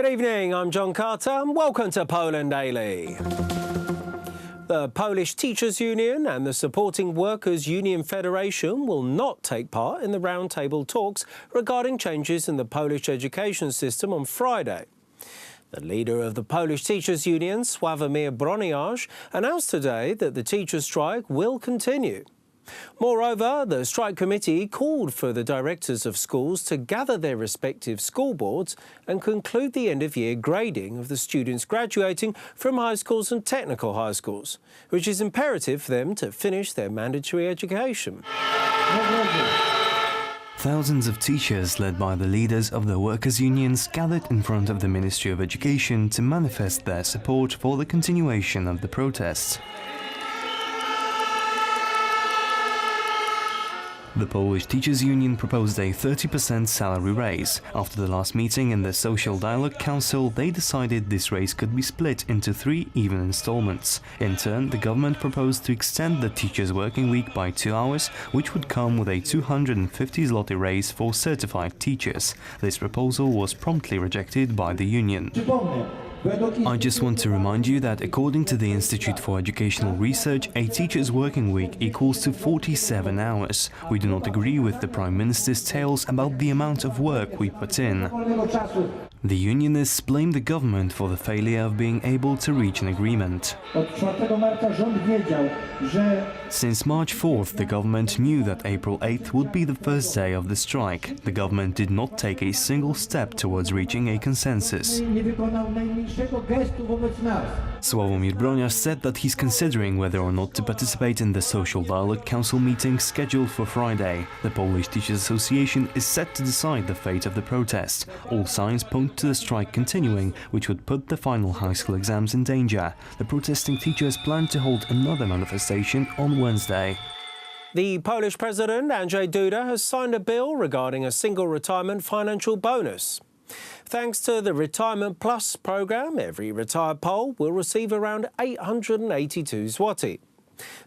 Good evening, I'm John Carter and welcome to Poland Daily. The Polish Teachers' Union and the Supporting Workers' Union Federation will not take part in the roundtable talks regarding changes in the Polish education system on Friday. The leader of the Polish Teachers' Union, Sławomir Broniarz, announced today that the teachers' strike will continue. Moreover, the strike committee called for the directors of schools to gather their respective school boards and conclude the end-of-year grading of the students graduating from high schools and technical high schools, which is imperative for them to finish their mandatory education. Thousands of teachers, led by the leaders of the workers' unions, gathered in front of the Ministry of Education to manifest their support for the continuation of the protests. The Polish Teachers' Union proposed a 30% salary raise. After the last meeting in the Social Dialogue Council, they decided this raise could be split into 3 even installments. In turn, the government proposed to extend the teachers' working week by 2 hours, which would come with a 250 zloty raise for certified teachers. This proposal was promptly rejected by the union. I just want to remind you that according to the Institute for Educational Research, a teacher's working week equals to 47 hours. We do not agree with the Prime Minister's tales about the amount of work we put in. The unionists blame the government for the failure of being able to reach an agreement. Since March 4th, the government knew that April 8th would be the first day of the strike. The government did not take a single step towards reaching a consensus. Sławomir Broniarz said that he's considering whether or not to participate in the Social Dialogue Council meeting scheduled for Friday. The Polish Teachers Association is set to decide the fate of the protest. All signs point to the strike continuing, which would put the final high school exams in danger. The protesting teachers plan to hold another manifestation on Wednesday. The Polish President, Andrzej Duda, has signed a bill regarding a single retirement financial bonus. Thanks to the Retirement Plus programme, every retired Pole will receive around 882 zloty.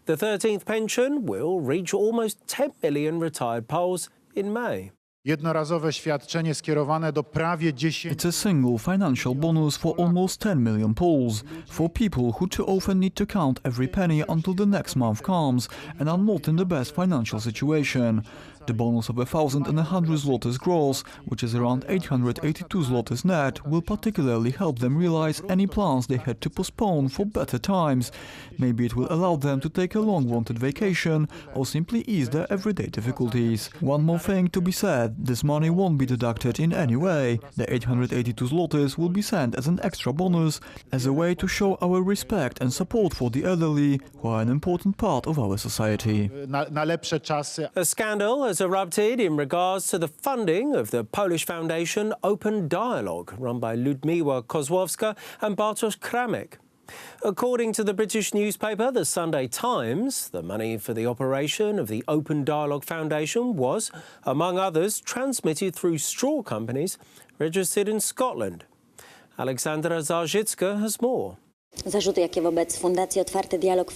The 13th pension will reach almost 10 million retired Poles in May. Jednorazowe świadczenie skierowane do prawie 10. It's a single financial bonus for almost 10 million Poles, for people who too often need to count every penny until the next month comes and are not in the best financial situation. The bonus of 1,100 zlotys gross, which is around 882 zlotys net, will particularly help them realize any plans they had to postpone for better times. Maybe it will allow them to take a long-wanted vacation or simply ease their everyday difficulties. One more thing to be said, this money won't be deducted in any way. The 882 zlotys will be sent as an extra bonus, as a way to show our respect and support for the elderly, who are an important part of our society. A scandal has erupted in regards to the funding of the Polish foundation Open Dialogue, run by Ludmiła Kozłowska and Bartosz Kramek. According to the British newspaper The Sunday Times, the money for the operation of the Open Dialogue Foundation was, among others, transmitted through straw companies registered in Scotland. Aleksandra Zarzycka has more.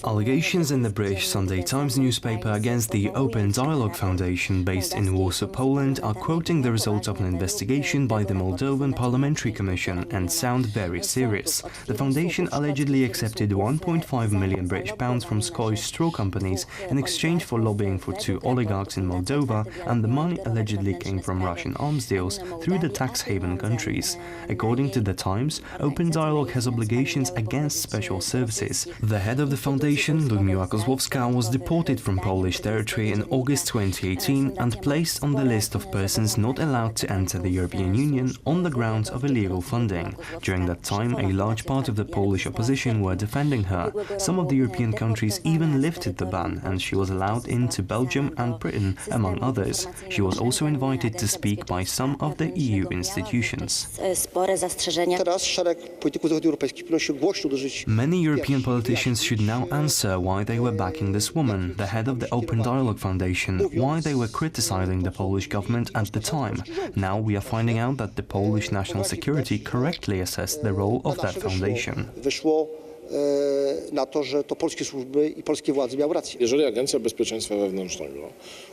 Allegations in the British Sunday Times newspaper against the Open Dialogue Foundation based in Warsaw, Poland are quoting the results of an investigation by the Moldovan Parliamentary Commission and sound very serious. The foundation allegedly accepted 1.5 million British pounds from Scottish straw companies in exchange for lobbying for 2 oligarchs in Moldova, and the money allegedly came from Russian arms deals through the tax haven countries. According to the Times, Open Dialogue has obligations against special services. The head of the foundation, Ludmiła Kozłowska, was deported from Polish territory in August 2018 and placed on the list of persons not allowed to enter the European Union on the grounds of illegal funding. During that time, a large part of the Polish opposition were defending her. Some of the European countries even lifted the ban, and she was allowed into Belgium and Britain, among others. She was also invited to speak by some of the EU institutions. Many European politicians should now answer why they were backing this woman, the head of the Open Dialogue Foundation, why they were criticizing the Polish government at the time. Now we are finding out that the Polish National Security correctly assessed the role of that foundation. na to, że to polskie służby i polskie władze miały rację. Jeżeli Agencja Bezpieczeństwa Wewnętrznego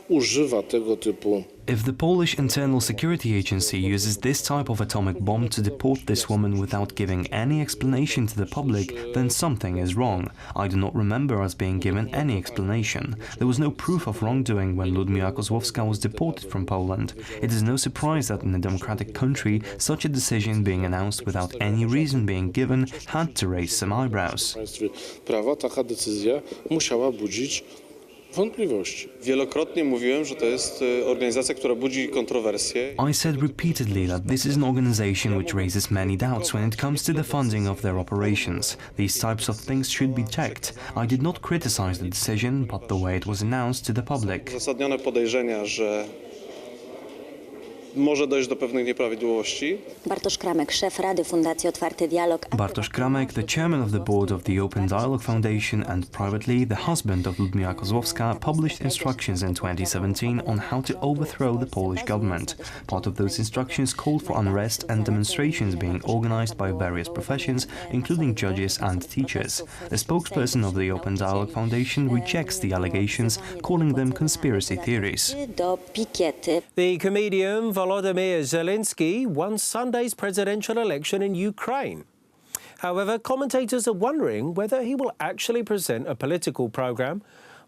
używa tego typu... If the Polish Internal Security Agency uses this type of atomic bomb to deport this woman without giving any explanation to the public, then something is wrong. I do not remember us being given any explanation. There was no proof of wrongdoing when Ludmiła Kozłowska was deported from Poland. It is no surprise that in a democratic country, such a decision being announced without any reason being given had to raise some eyebrows. W państwie prawa taka decyzja musiała budzić wątpliwości. Wielokrotnie mówiłem, że to jest organizacja, która budzi kontrowersje. I said repeatedly that this is an organization which raises many doubts when it comes to the funding of their operations. These types of things should be checked. I did not criticize the decision, but the way it was announced to the public. Uzasadnione podejrzenia, że może dojść do pewnych nieprawidłowości. Bartosz Kramek, szef Rady Fundacji Otwarty Dialog. Bartosz Kramek, the chairman of the board of the Open Dialogue Foundation and privately the husband of Ludmiła Kozłowska, published instructions in 2017 on how to overthrow the Polish government. Part of those instructions called for unrest and demonstrations being organized by various professions, including judges and teachers. The spokesperson of the Open Dialogue Foundation rejects the allegations, calling them conspiracy theories. The comedian Volodymyr Zelensky won Sunday's presidential election in Ukraine. However, commentators are wondering whether he will actually present a political programme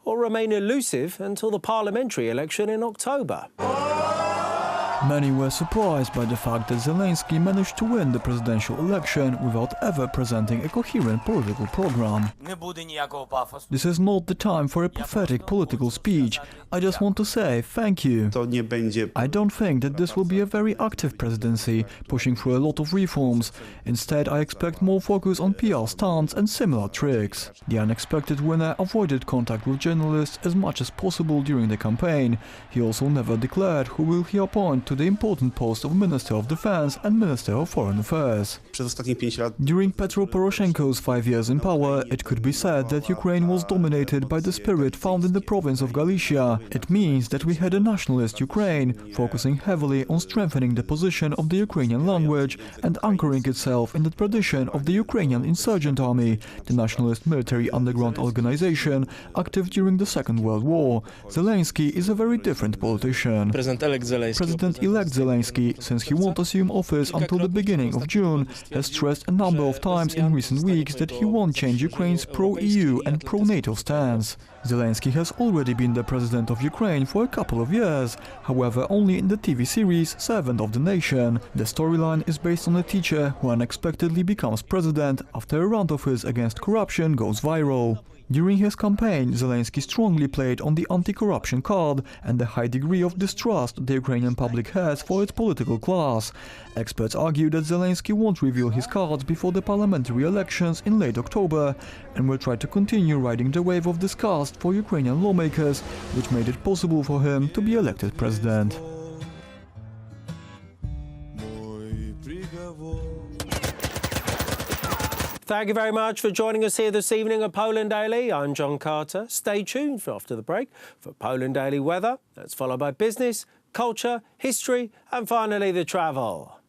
or remain elusive until the parliamentary election in October. Many were surprised by the fact that Zelensky managed to win the presidential election without ever presenting a coherent political program. This is not the time for a pathetic political speech. I just want to say thank you. I don't think that this will be a very active presidency, pushing through a lot of reforms. Instead, I expect more focus on PR stunts and similar tricks. The unexpected winner avoided contact with journalists as much as possible during the campaign. He also never declared who will he appoint to the important post of Minister of Defense and Minister of Foreign Affairs. During Petro Poroshenko's 5 years in power, it could be said that Ukraine was dominated by the spirit found in the province of Galicia. It means that we had a nationalist Ukraine, focusing heavily on strengthening the position of the Ukrainian language and anchoring itself in the tradition of the Ukrainian Insurgent Army, the nationalist military underground organization active during the Second World War. Zelensky is a very different politician. President-elect Zelensky, since he won't assume office until the beginning of June, has stressed a number of times in recent weeks that he won't change Ukraine's pro-EU and pro-NATO stance. Zelensky has already been the president of Ukraine for a couple of years, however only in the TV series Servant of the Nation. The storyline is based on a teacher who unexpectedly becomes president after a rant of his against corruption goes viral. During his campaign, Zelensky strongly played on the anti-corruption card and the high degree of distrust the Ukrainian public has for its political class. Experts argue that Zelensky won't reveal his cards before the parliamentary elections in late October and will try to continue riding the wave of disgust for Ukrainian lawmakers, which made it possible for him to be elected president. Thank you very much for joining us here this evening at Poland Daily. I'm John Carter. Stay tuned for after the break for Poland Daily weather. That's followed by business, culture, history and finally the travel.